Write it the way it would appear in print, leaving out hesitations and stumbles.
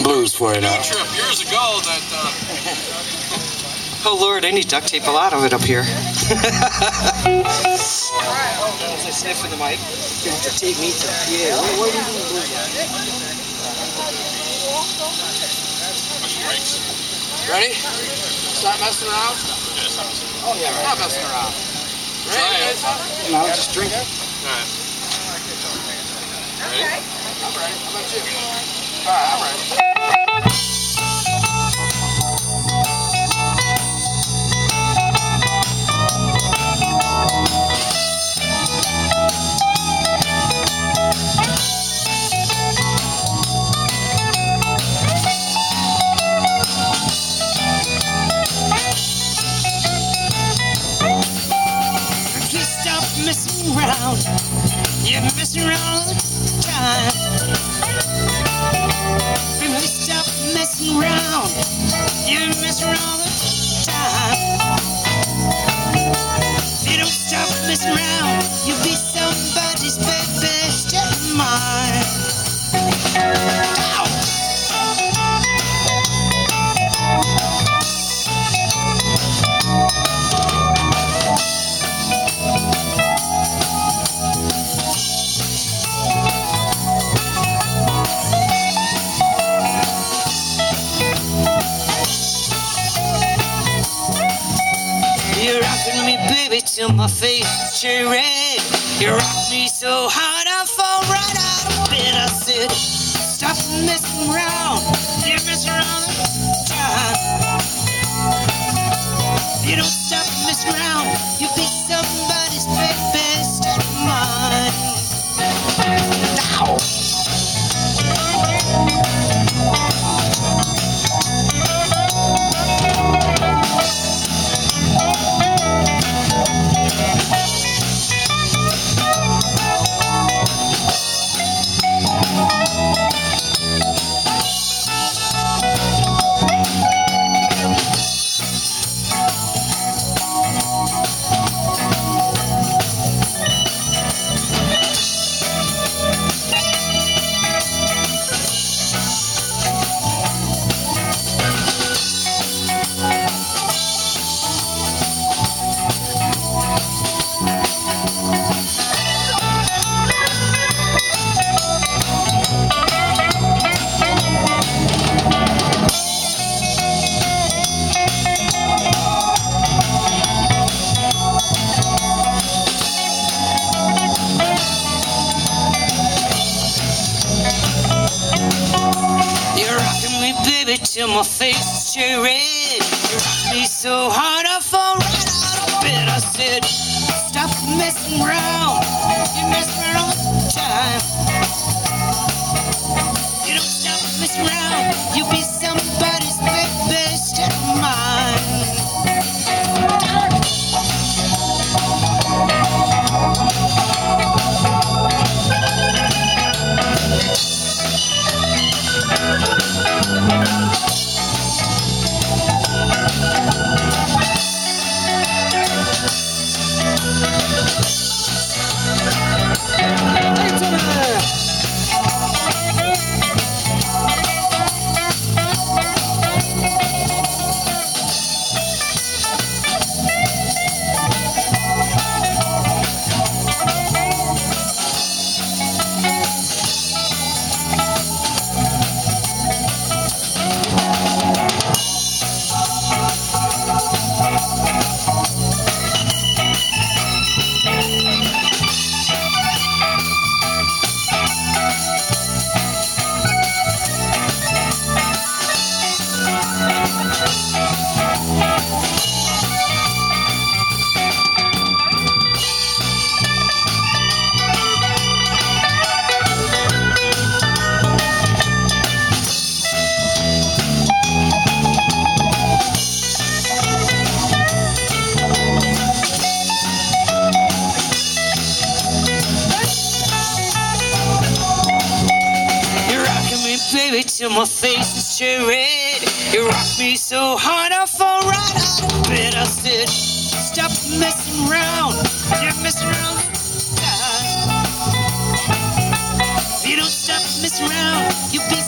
some blues for you now. Trip years ago that. Oh Lord, I need duct tape a lot of it up here. As I sniff in the mic, you have to take me to the PA. What are we doing blues at? Ready? Stop messing around? Oh yeah, right. Stop messing around. Ready? No, just drink it. Alright. Ready? I'm ready. How about you? Alright, I'm ready. Messing around, you're messing around all the time. If you stop messing around, you're messing around all the time. If you don't stop messing around, you'll be somebody's baby, step mine. Ow. You're rocking me, baby, till my face is cherry red. You rock me so hard I fall right out of bed. I said, stop messing around. You're messing around all the time. If you don't stop messing around, you'll be somebody's baby, step mine. Ow! Till my face is cherry red. You rock me so hard I fall right out of bed. I said, stop messing around. You're messing around all the time. You don't stop messing around, you'll be somebody's baby, step mine. Baby, till my face is cherry red. You rock me so hard I fall right out of bed. I said, stop messing around. You're messing around all the time. If you don't stop messing around, you'll be